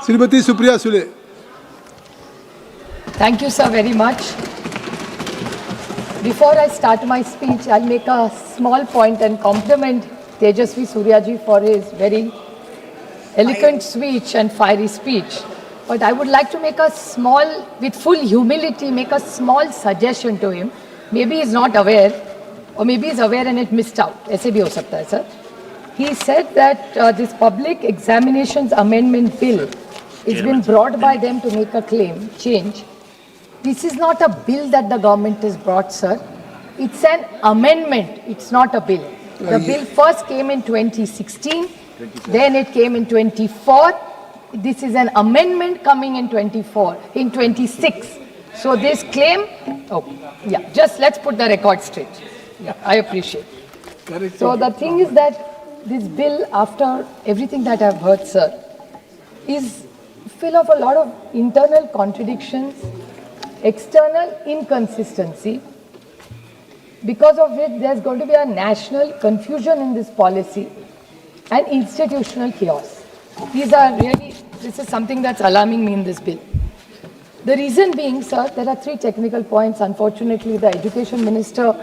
Shrimati Supriya Sule. Thank you, sir, very much. Before I start my speech, I'll make a small point and compliment Tejasvi Suryaji for his very eloquent speech and fiery speech. But I would like to make a small, with full humility, make a small suggestion to him. Maybe he's not aware, or maybe he's aware and it missed out. ऐसे भी हो सकता है, sir. He said that this public examinations amendment bill is been brought by them to make a claim, change. This is not a bill that the government has brought, sir. It's an amendment. It's not a bill. The bill first came in 2016, then it came in 24. This is an amendment coming in 24, in 26. So this claim, oh, yeah, just let's put the record straight. Yeah, I appreciate. So the thing is that this bill, after everything that I've heard, sir, is full of a lot of internal contradictions, external inconsistency, because of which there's going to be a national confusion in this policy and institutional chaos. These are really, this is something that's alarming me in this bill. The reason being, sir, there are three technical points. Unfortunately, the education minister,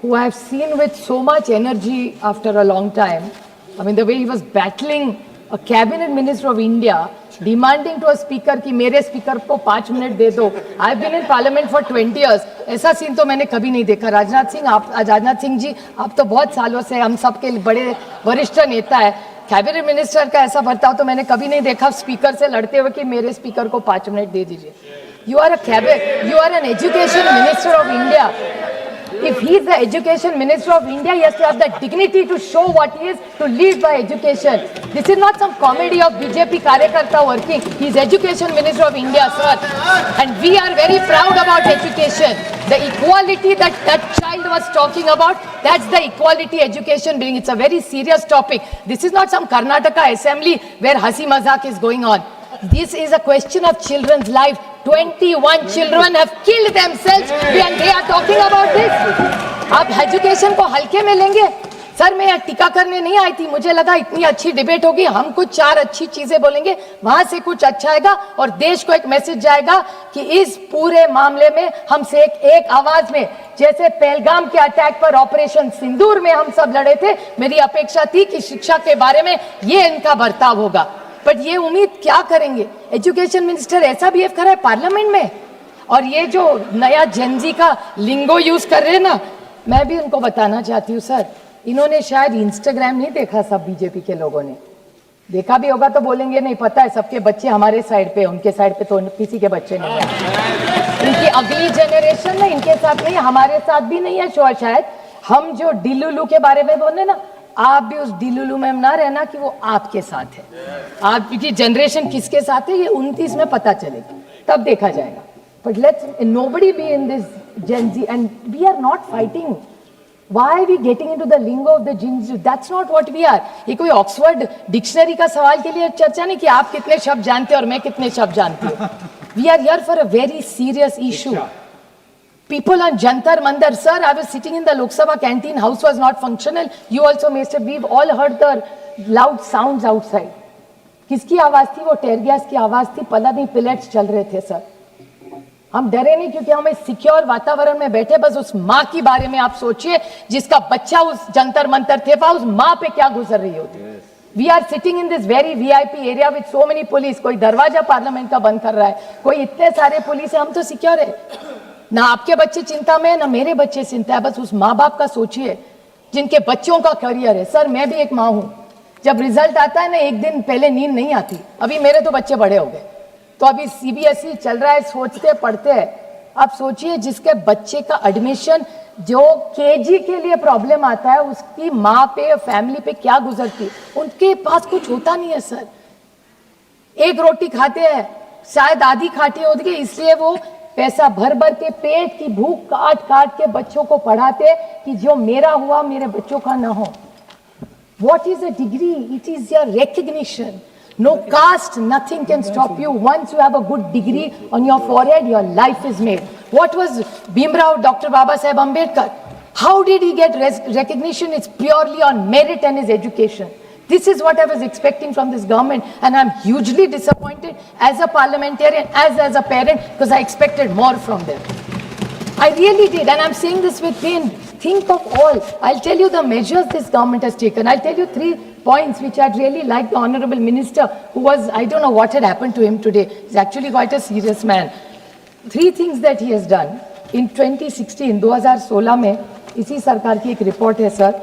who I have seen with so much energy after a long time, I mean, the way he was battling a cabinet minister of India, demanding to a speaker कि मेरे speaker को 5 minute दे दो. I've been in parliament for 20 years. ऐसा scene तो मैंने कभी नहीं देखा. राजनाथ सिंह जी, आप तो बहुत सालों से हम सब के बड़े वरिष्ठ नेता है. कैबिनेट मिनिस्टर का ऐसा बर्ताव तो मैंने कभी नहीं देखा स्पीकर से लड़ते हुए कि मेरे स्पीकर को 5 मिनट दे दीजिए. You are an education minister of India. If he is the education minister of India, he has to have the dignity to show what he is, to lead by education. This is not some comedy of BJP Karyakarta working. He is education minister of India, sir. And we are very proud about education. The equality that that child was talking about, that's the equality education being. It's a very serious topic. This is not some Karnataka assembly where hasi mazak is going on. This is a question of children's life. 21 children have killed themselves and they are talking about this. आप education को हल्के में लेंगे? Sir, मैं टीका करने नहीं आई थी. मुझे लगा इतनी अच्छी डिबेट होगी, हम कुछ 4 अच्छी चीजें बोलेंगे, वहां से कुछ अच्छा आएगा और देश को एक मैसेज जाएगा कि इस पूरे मामले में हमसे एक आवाज में, जैसे पहलगाम के अटैक पर ऑपरेशन सिंदूर में हम सब लड़े थे, मेरी अपेक्षा थी कि शिक्षा के बारे में ये इनका बर्ताव होगा. बट ये उम्मीद क्या करेंगे? एजुकेशन मिनिस्टर ऐसा बिहेव कर रहा है पार्लियामेंट में. और ये जो नया जेनजी का लिंगो यूज कर रहे हैं ना, मैं भी उनको बताना चाहती हूँ सर, इन्होंने शायद इंस्टाग्राम नहीं देखा. सब बीजेपी के लोगों ने देखा भी होगा तो बोलेंगे नहीं पता है, सबके बच्चे हमारे साइड पे, उनके साइड पे तो किसी के बच्चे नहीं है. इनकी अगली जनरेशन में इनके साथ नहीं, हमारे साथ भी नहीं है शायद. हम जो डिलुलू के बारे में बोले ना, आप भी उस डिलुलू में ना रहना कि वो आपके साथ है. आपकी जनरेशन किसके साथ है ये 29 में पता चलेगी, तब देखा जाएगा. But let's nobody be in this Gen Z and we are not fighting. Why are we getting into the lingo of the Gen Z? That's not what we are. ये कोई ऑक्सफोर्ड डिक्शनरी का सवाल के लिए चर्चा नहीं कि आप कितने शब्द जानते हैं और मैं कितने शब्द जानती हूँ. We are here for a very serious issue. People on Jantar Mandar, sir, I was sitting in the Lok Sabha canteen, house was not functional. You also missed it. We've all heard the loud sounds outside. किसकी आवाज थी वो? टेयर gas की आवाज थी. पता नहीं pellets चल रहे थे सर. हम डरे नहीं क्योंकि हम इस सिक्योर वातावरण में बैठे. बस उस माँ के बारे में आप सोचिए जिसका बच्चा उस जंतर मंतर थे, उस माँ पे क्या गुजर रही होती. We are sitting in this very VIP area with so many police. कोई दरवाजा पार्लियामेंट का बंद कर रहा है, कोई इतने सारे पुलिस है. हम तो सिक्योर है ना. आपके बच्चे चिंता में, ना मेरे बच्चे चिंता है. बस उस माँ बाप का सोचिए जिनके बच्चों का करियर है. सर, मैं भी एक माँ हूँ. जब रिजल्ट आता है ना, एक दिन पहले नींद नहीं आती. अभी मेरे तो बच्चे बड़े हो गए, तो अभी CBSE चल रहा है, सोचते पढ़ते हैं. आप सोचिए जिसके बच्चे का एडमिशन जो KG के लिए प्रॉब्लम आता है, उसकी माँ पे, फैमिली पे क्या गुजरती. उनके पास कुछ होता नहीं है सर. एक रोटी खाते हैं, शायद आधी खाटी होती है, इसलिए वो पैसा भर भर के पेट की भूख काट काट के बच्चों को पढ़ाते कि जो मेरा हुआ मेरे बच्चों का ना हो. What is a degree? It is your recognition. No caste, nothing can stop you. Once you have a good degree on your forehead, your life is made. What was Bhimrao, Dr. Baba Saheb Ambedkar? How did he get recognition? It's purely on merit and his education. This is what I was expecting from this government, and I'm hugely disappointed as a parliamentarian, as a parent, because I expected more from them. I really did, and I'm saying this with pain. Think of all. I'll tell you the measures this government has taken. I'll tell you 3 points which I'd really like the Honorable Minister, who was, I don't know what had happened to him today. He's actually quite a serious man. 3 things that he has done. In 2016, 2016 में इसी सरकार की एक report है, sir.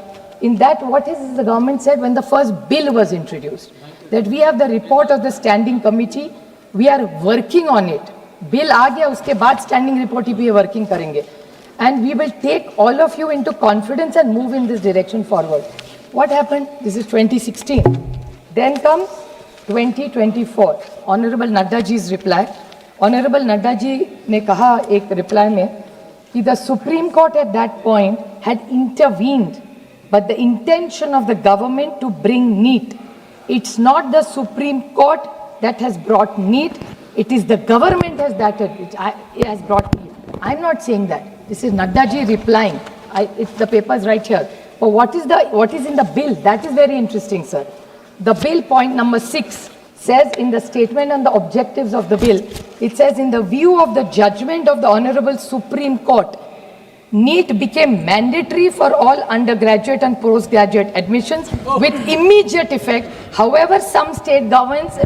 In that, what is the government said when the first bill was introduced? That we have the report of the standing committee. We are working on it. Bill आ गया, उसके बाद standing report ही भी working करेंगे. And we will take all of you into confidence and move in this direction forward. What happened? This is 2016. Then comes 2024. Honorable Nadda ji's reply. Honorable Nadda ji ने कहा एक reply में कि the Supreme Court at that point had intervened, but the intention of the government to bring NEET. It's not the Supreme Court that has brought NEET. It is the government has brought NEET. I'm not saying that. This is Nadda ji replying. It's the papers right here. But what is in the bill? That is very interesting, sir. The bill, point number 6, says in the statement and the objectives of the bill, it says, in the view of the judgment of the Honorable Supreme Court, NEET became mandatory for all undergraduate and postgraduate admissions with immediate effect. However, some state governments,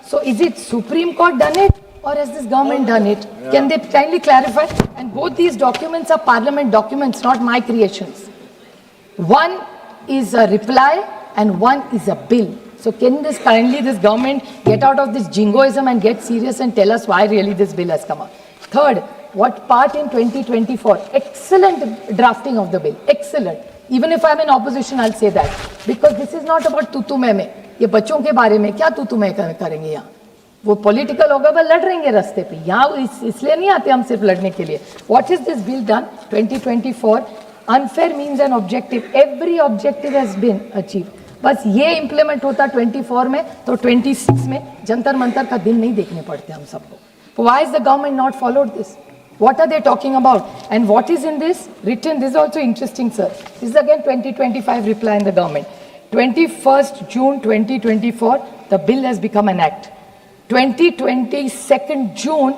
so is it Supreme Court done it or has this government done it? Yeah. Can they kindly clarify? And both these documents are parliament documents, not my creations. One is a reply and one is a bill. So can this government get out of this jingoism and get serious and tell us why really this bill has come up? Third, what part in 2024? Excellent drafting of the bill. Excellent. Even if I'm in opposition, I'll say that. Because this is not about tutu mein. ये बच्चों के बारे में क्या तुतु मैं करेंगे यहाँ? वो पॉलिटिकल होगा, वो लड़ रहेंगे रास्ते पे. यहाँ इसलिए नहीं आते हम सिर्फ लड़ने के लिए. What is this bill done? 2024. Unfair means an objective. Every objective has been achieved. बस ये इम्प्लीमेंट होता 24 में तो 26 में जंतर मंतर का दिन नहीं देखने पड़ते हम सबको. Why is the government not followed this? What are they talking about? And what is in this written? This is also interesting, sir. This is again 2025 reply in the government. 21st June 2024, the bill has become an act. 22nd June,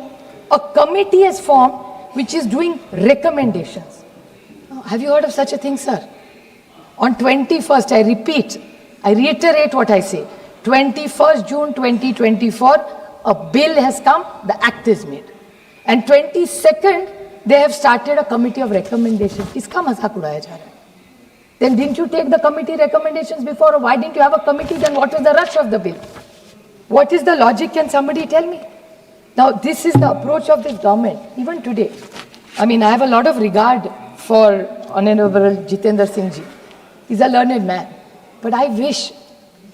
a committee is formed which is doing recommendations. Have you heard of such a thing, sir? On 21st, I reiterate what I say. 21st June 2024, a bill has come, the act is made. And 22nd, they have started a committee of recommendations. Iska mazak udaya ja raha hai. Then didn't you take the committee recommendations before? Or why didn't you have a committee? Then what was the rush of the bill? What is the logic? Can somebody tell me? Now, this is the approach of this government, even today. I mean, I have a lot of regard for Honorable Jitendra Singh ji. He's a learned man. But I wish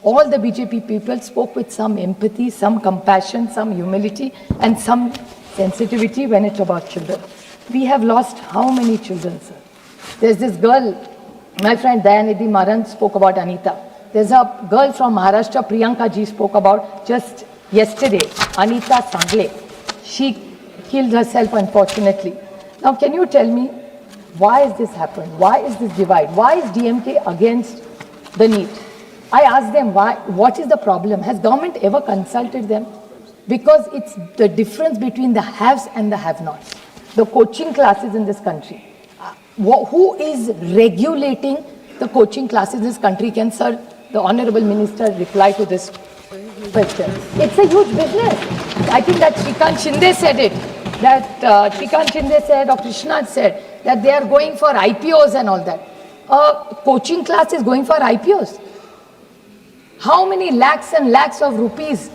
all the BJP people spoke with some empathy, some compassion, some humility, and some sensitivity when it's about children. We have lost how many children, sir? There's this girl, my friend Dayanidhi Maran spoke about Anita. There's a girl from Maharashtra, Priyanka ji spoke about just yesterday, Anita Sangle. She killed herself, unfortunately. Now, can you tell me, why has this happened? Why is this divide? Why is DMK against the NEET? I asked them, why? What is the problem? Has government ever consulted them? Because it's the difference between the haves and the have-nots. The coaching classes in this country. Who is regulating the coaching classes in this country? Can, sir, the Honorable Minister reply to this question? It's a huge business. I think that Shrikant Shinde said it. That Shrikant Shinde said, or Krishna said, that they are going for IPOs and all that. Coaching class is going for IPOs. How many lakhs and lakhs of rupees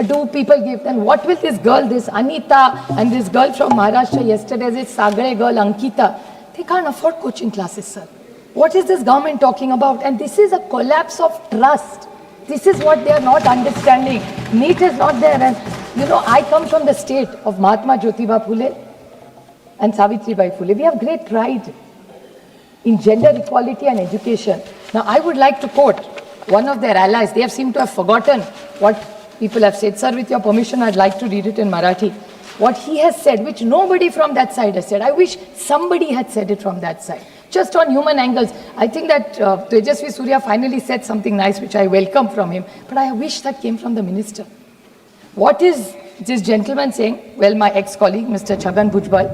do people give? And what will this girl, this Anita, and this girl from Maharashtra yesterday, this Sagre girl, Ankita, they can't afford coaching classes, sir. What is this government talking about? And this is a collapse of trust. This is what they are not understanding. NEET is not there. And you know, I come from the state of Mahatma Jyotiba Phule and Savitribai Phule. We have great pride in gender equality and education. Now, I would like to quote one of their allies. They have seemed to have forgotten what people have said. Sir, with your permission, I'd like to read it in Marathi. What he has said, which nobody from that side has said. I wish somebody had said it from that side. just on human angles. I think that Tejasvi Surya finally said something nice, which I welcome from him, but I wish that came from the minister. What is this gentleman saying? Well, my ex-colleague, Mr. Chhagan Bhujbal,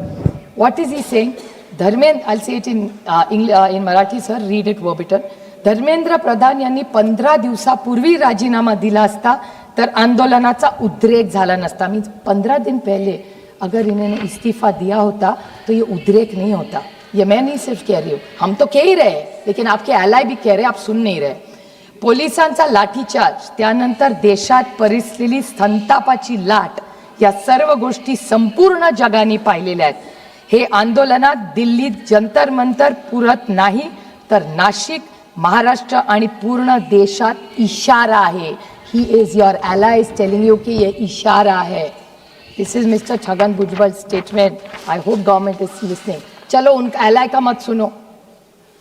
what is he saying? Dharmendra, I'll say it in Marathi, sir, read it verbatim. Dharmendra Pradhan यांनी 15 दिवसापूर्वी राजीनामा दिला असता तर आंदोलनाचा उद्रेक झाला नसता. मीन्स 15 दिन पहले अगर इन्होंने इस्तीफा दिया होता तो ये उद्रेक नहीं होता. ये मैं नहीं सिर्फ कह रही हूँ, हम तो कह ही रहे, लेकिन आपके एलाय भी कह रहे, आप सुन नहीं रहे. पोलिसांचा लाठीचार्ज, त्यानंतर देशात परिस्थिती संतापाची लाट, या सर्व गोष्टी संपूर्ण जगाने पाहिलेल्या आहेत. हे आंदोलनात दिल्लीत जंतर मंतर पुरत नाही तर नाशिक, महाराष्ट्र आणि पूर्ण देशात इशारा आहे. He is your allies telling you कि ये इशारा है. This is Mr. Chhagan Bhujbal's statement. I hope government is listening. चलो उनका ally का मत सुनो,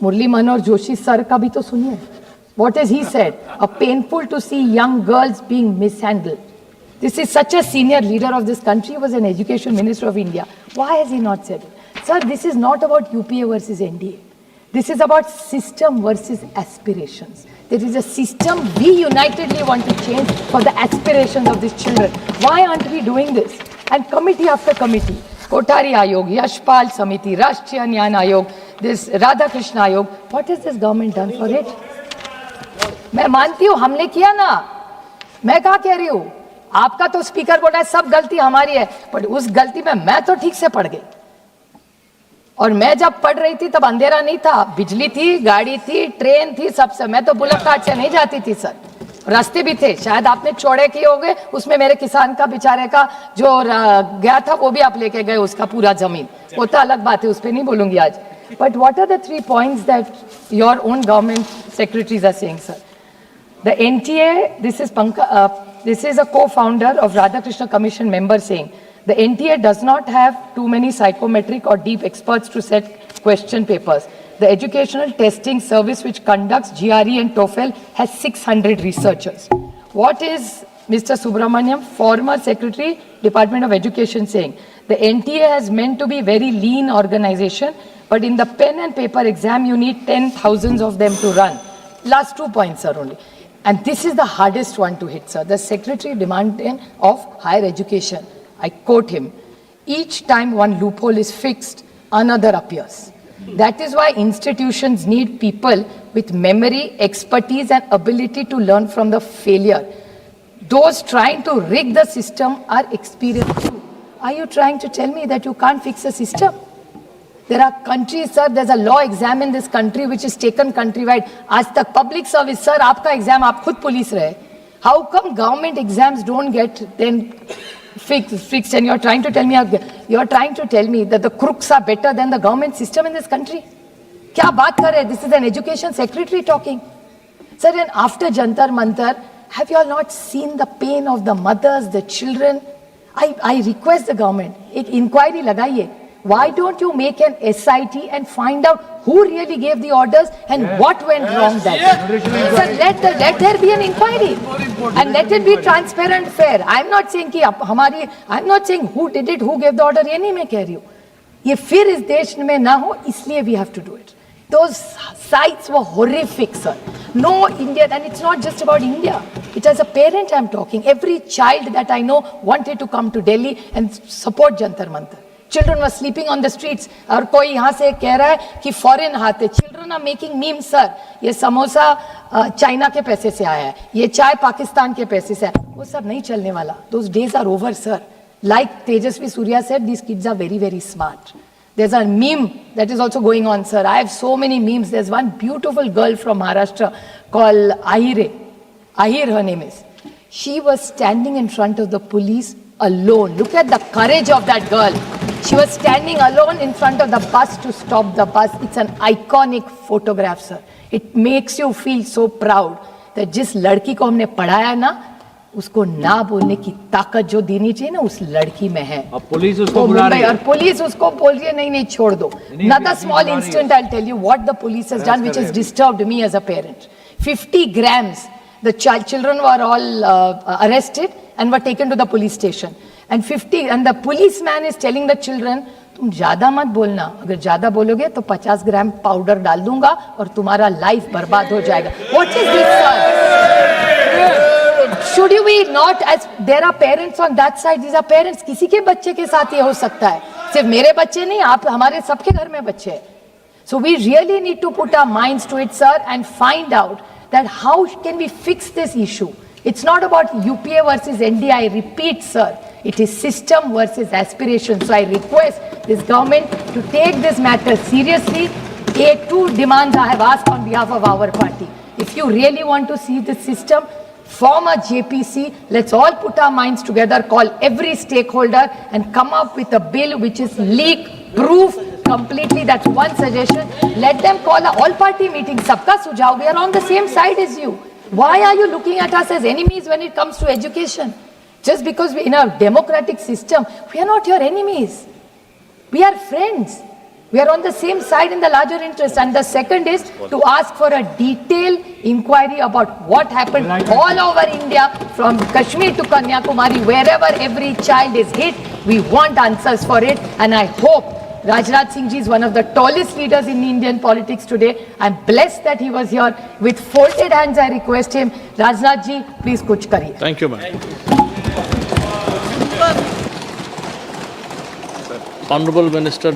मुरली मनोहर जोशी सर का भी तो सुनिए. What has he said? A painful to see young girls being mishandled. This is such a senior leader of this country. He was an education minister of India. Why has he not said it? Sir, this is not about UPA versus NDA. This is about system versus aspirations. There is a system we unitedly want to change for the aspirations of these children. Why aren't we doing this? And committee after committee, Kothari Ayog, Yashpal Samiti, Rashtriya Nyan Ayog, this Radhakrishna Ayog, what has this government done for it? मैं मानती हूँ हमने किया ना, मैं कहाँ कह रही हूँ, आपका तो स्पीकर बोला है सब गलती हमारी है, पर उस गलती में मैं तो ठीक से पड़ गई. और मैं जब पढ़ रही थी तब अंधेरा नहीं था, बिजली थी, गाड़ी थी, ट्रेन थी, सबसे. मैं तो बुलेट कार्ड से नहीं जाती थी सर, रास्ते भी थे, शायद आपने चौड़े किए होंगे, उसमें मेरे किसान का बेचारे का जो गया था वो भी आप लेके गए, उसका पूरा जमीन, वो तो अलग बात है, उस पर नहीं बोलूंगी आज. But what are the 3 points that your own government secretaries are saying, sir? The NTA, this is a co-founder of Radhakrishna Commission member saying, the NTA does not have too many psychometric or deep experts to set question papers. The educational testing service which conducts GRE and TOEFL has 600 researchers. What is Mr. Subramaniam, former Secretary, Department of Education, saying? The NTA has meant to be very lean organization, but in the pen and paper exam, you need 10,000 of them to run. Last 2 points, sir, only. And this is the hardest one to hit, sir. The Secretary demanding of Higher Education, I quote him, each time one loophole is fixed, another appears. That is why institutions need people with memory, expertise and ability to learn from the failure. Those trying to rig the system are experienced too. Are you trying to tell me that you can't fix a system? There are countries, sir, there's a law exam in this country which is taken countrywide. आज तक public service, sir, आपका exam आप खुद police रहे. How come government exams don't get then fixed and you're trying to tell me that the crooks are better than the government system in this country? क्या बात कर रहे? This is an education secretary talking. Sir, and after Jantar Mantar, have you all not seen the pain of the mothers, the children? I request the government, एक inquiry लगाइए. Why don't you make an SIT and find out who really gave the orders and what went wrong that day? So let there be an inquiry and let it be transparent, fair. I'm not saying I'm not saying who did it, who gave the order. ये नहीं मैं कह रही हूँ. ये फिर इस देश में ना हो, इसलिए we have to do it. Those sites were horrific, sir. No Indian, and it's not just about India. It as a parent I'm talking. Every child that I know wanted to come to Delhi and support Jantar Mantar. Children were sleeping on the streets. और कोई यहाँ से कह रहा है कि foreign हाथ है. Children are making memes, sir. ये समोसा चाइना के पैसे से आया है. ये चाय पाकिस्तान के पैसे से आया है. वो सब नहीं चलने वाला. Those days are over, sir. Like Tejasvi Surya said, these kids are very, very smart. There's a meme that is also going on, sir. I have so many memes. There's one beautiful girl from Maharashtra called Ahir, her name is. She was standing in front of the police alone. Look at the courage of that girl. She was standing alone in front of the bus to stop the bus. It's an iconic photograph, sir. It makes you feel so proud that जिस लड़की को हमने पढ़ाया ना, उसको ना बोलने की ताकत जो देनी चाहिए ना, उस लड़की में है. अब पुलिस उसको बुला रही है और पुलिस उसको बोल रही है नहीं छोड़ दो. Another small incident, I'll tell you what the police has done, which has disturbed me as a parent. 50 grams. The children were all arrested and were taken to the police station. And the policeman is telling the children, तुम ज्यादा मत बोलना, अगर ज्यादा बोलोगे तो 50 ग्राम powder डाल दूंगा और तुम्हारा लाइफ बर्बाद हो जाएगा. What is this, sir? Should you be not as there are parents on that side? These are parents. किसी के बच्चे के साथ ये हो सकता है, सिर्फ मेरे बच्चे नहीं, आप हमारे सबके घर में बच्चे हैं. So we really need to put our minds to it, sir, and find out that how can we fix this issue. It's not about UPA versus NDA. I repeat, sir, it is system versus aspiration. So I request this government to take this matter seriously. Two demands I have asked on behalf of our party. If you really want to see the system, form a JPC. Let's all put our minds together, call every stakeholder and come up with a bill which is leak-proof completely. That's one suggestion. Let them call a all-party meeting. Sabka sujhav. We are on the same side as you. Why are you looking at us as enemies when it comes to education? Just because we're in a democratic system, we are not your enemies. We are friends. We are on the same side in the larger interest. And the second is to ask for a detailed inquiry about what happened all over India, from Kashmir to Kanyakumari, wherever every child is hit. We want answers for it. And I hope Rajnath Singh ji is one of the tallest leaders in Indian politics today. I'm blessed that he was here. With folded hands, I request him, Rajnath ji, please kuch kariye. Thank you, ma'am. Honorable Minister